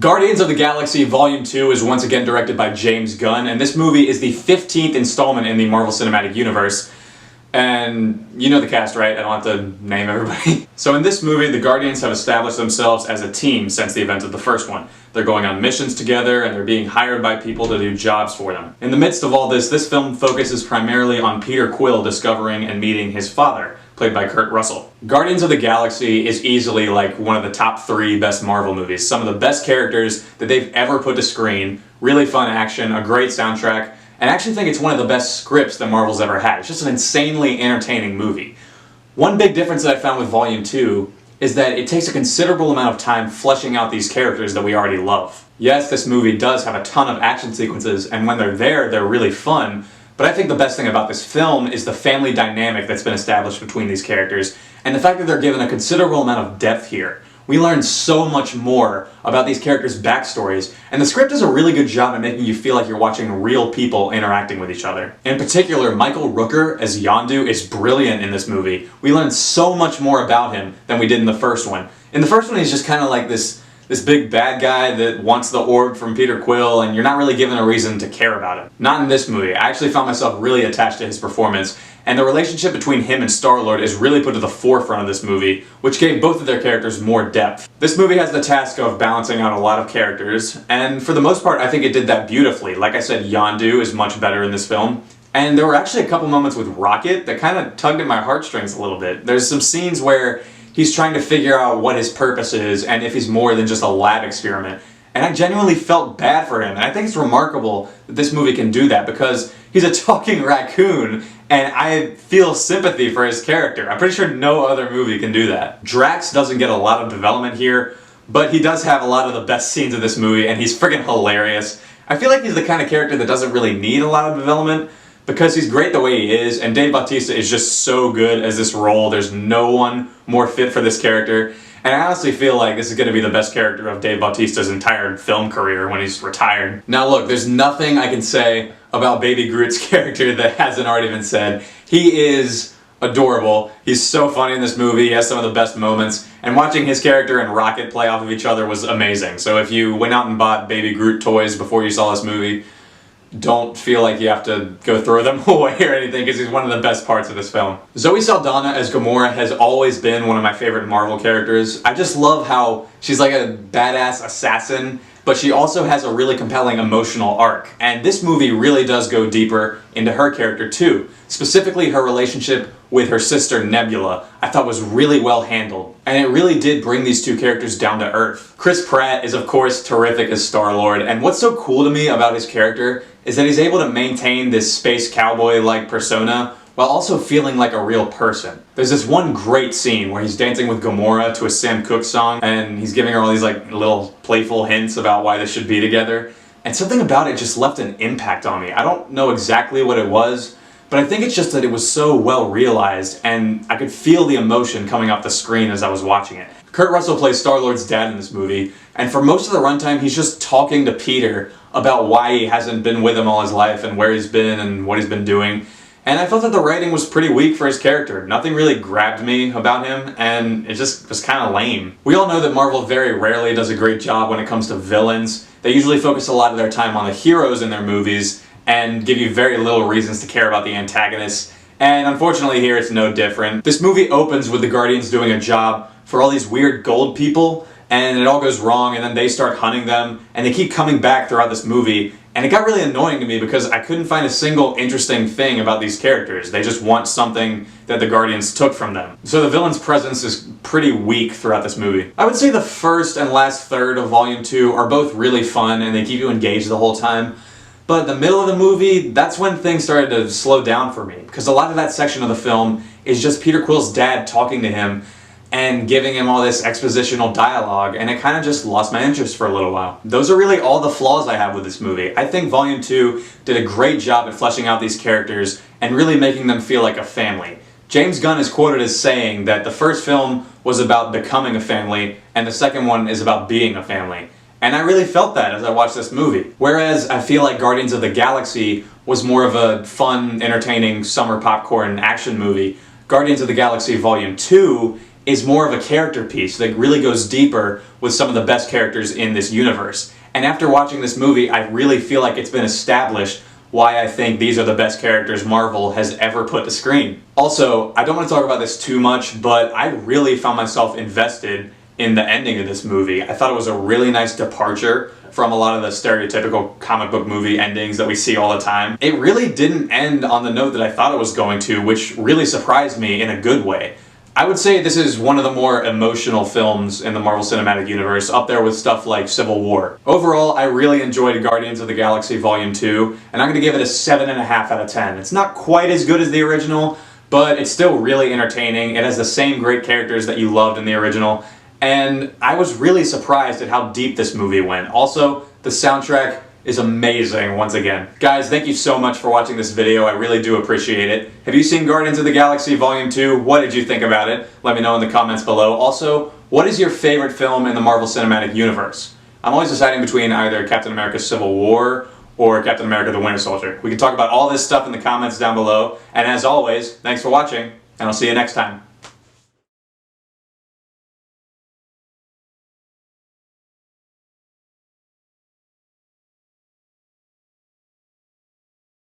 Guardians of the Galaxy Volume 2 is once again directed by James Gunn, and this movie is the 15th installment in the Marvel Cinematic Universe. And you know the cast, right? I don't have to name everybody. So in this movie, the Guardians have established themselves as a team since the events of the first one. They're going on missions together, and they're being hired by people to do jobs for them. In the midst of all this film focuses primarily on Peter Quill discovering and meeting his father, played by Kurt Russell. Guardians of the Galaxy is easily like one of the top 3 best Marvel movies. Some of the best characters that they've ever put to screen, really fun action, a great soundtrack, and I actually think it's one of the best scripts that Marvel's ever had. It's just an insanely entertaining movie. One big difference that I found with Volume 2 is that it takes a considerable amount of time fleshing out these characters that we already love. Yes, this movie does have a ton of action sequences, and when they're there, they're really fun, but I think the best thing about this film is the family dynamic that's been established between these characters, and the fact that they're given a considerable amount of depth here. We learn so much more about these characters' backstories, and the script does a really good job at making you feel like you're watching real people interacting with each other. In particular, Michael Rooker as Yondu is brilliant in this movie. We learn so much more about him than we did in the first one. In the first one, he's just kind of like this big bad guy that wants the orb from Peter Quill, and you're not really given a reason to care about him. Not in this movie. I actually found myself really attached to his performance, and the relationship between him and Star-Lord is really put to the forefront of this movie, which gave both of their characters more depth. This movie has the task of balancing out a lot of characters, and for the most part I think it did that beautifully. Like I said, Yondu is much better in this film, and there were actually a couple moments with Rocket that kind of tugged at my heartstrings a little bit. There's some scenes where he's trying to figure out what his purpose is and if he's more than just a lab experiment. And I genuinely felt bad for him, and I think it's remarkable that this movie can do that because he's a talking raccoon, and I feel sympathy for his character. I'm pretty sure no other movie can do that. Drax doesn't get a lot of development here, but he does have a lot of the best scenes of this movie, and he's friggin' hilarious. I feel like he's the kind of character that doesn't really need a lot of development, because he's great the way he is, and Dave Bautista is just so good as this role. There's no one more fit for this character. And I honestly feel like this is going to be the best character of Dave Bautista's entire film career when he's retired. Now look, there's nothing I can say about Baby Groot's character that hasn't already been said. He is adorable. He's so funny in this movie. He has some of the best moments. And watching his character and Rocket play off of each other was amazing. So if you went out and bought Baby Groot toys before you saw this movie, don't feel like you have to go throw them away or anything, because he's one of the best parts of this film. Zoe Saldana as Gamora has always been one of my favorite Marvel characters. I just love how she's like a badass assassin, but she also has a really compelling emotional arc. And this movie really does go deeper into her character too. Specifically her relationship with her sister Nebula, I thought was really well handled. And it really did bring these two characters down to earth. Chris Pratt is of course terrific as Star-Lord, and what's so cool to me about his character is that he's able to maintain this space cowboy-like persona while also feeling like a real person. There's this one great scene where he's dancing with Gamora to a Sam Cooke song, and he's giving her all these like little playful hints about why they should be together. And something about it just left an impact on me. I don't know exactly what it was, but I think it's just that it was so well realized, and I could feel the emotion coming off the screen as I was watching it. Kurt Russell plays Star-Lord's dad in this movie, and for most of the runtime he's just talking to Peter about why he hasn't been with him all his life and where he's been and what he's been doing. And I felt that the writing was pretty weak for his character. Nothing really grabbed me about him, and it just was kind of lame. We all know that Marvel very rarely does a great job when it comes to villains. They usually focus a lot of their time on the heroes in their movies and give you very little reasons to care about the antagonists. And unfortunately here it's no different. This movie opens with the Guardians doing a job for all these weird gold people, and it all goes wrong, and then they start hunting them, and they keep coming back throughout this movie, and it got really annoying to me because I couldn't find a single interesting thing about these characters. They just want something that the Guardians took from them. So the villain's presence is pretty weak throughout this movie. I would say the first and last third of Volume 2 are both really fun, and they keep you engaged the whole time. But the middle of the movie, that's when things started to slow down for me, because a lot of that section of the film is just Peter Quill's dad talking to him and giving him all this expositional dialogue, and it kind of just lost my interest for a little while. Those are really all the flaws I have with this movie. I think Volume 2 did a great job at fleshing out these characters and really making them feel like a family. James Gunn is quoted as saying that the first film was about becoming a family, and the second one is about being a family. And I really felt that as I watched this movie. Whereas I feel like Guardians of the Galaxy was more of a fun, entertaining summer popcorn action movie, Guardians of the Galaxy Volume 2 is more of a character piece that really goes deeper with some of the best characters in this universe. And after watching this movie, I really feel like it's been established why I think these are the best characters Marvel has ever put to screen. Also, I don't want to talk about this too much, but I really found myself invested in the ending of this movie. I thought it was a really nice departure from a lot of the stereotypical comic book movie endings that we see all the time. It really didn't end on the note that I thought it was going to, which really surprised me in a good way. I would say this is one of the more emotional films in the Marvel Cinematic Universe, up there with stuff like Civil War. Overall, I really enjoyed Guardians of the Galaxy Volume 2, and I'm going to give it a 7.5 out of 10. It's not quite as good as the original, but it's still really entertaining. It has the same great characters that you loved in the original, and I was really surprised at how deep this movie went. Also, the soundtrack is amazing once again. Guys, thank you so much for watching this video. I really do appreciate it. Have you seen Guardians of the Galaxy Volume 2? What did you think about it? Let me know in the comments below. Also, what is your favorite film in the Marvel Cinematic Universe? I'm always deciding between either Captain America Civil War or Captain America the Winter Soldier. We can talk about all this stuff in the comments down below. And as always, thanks for watching, and I'll see you next time.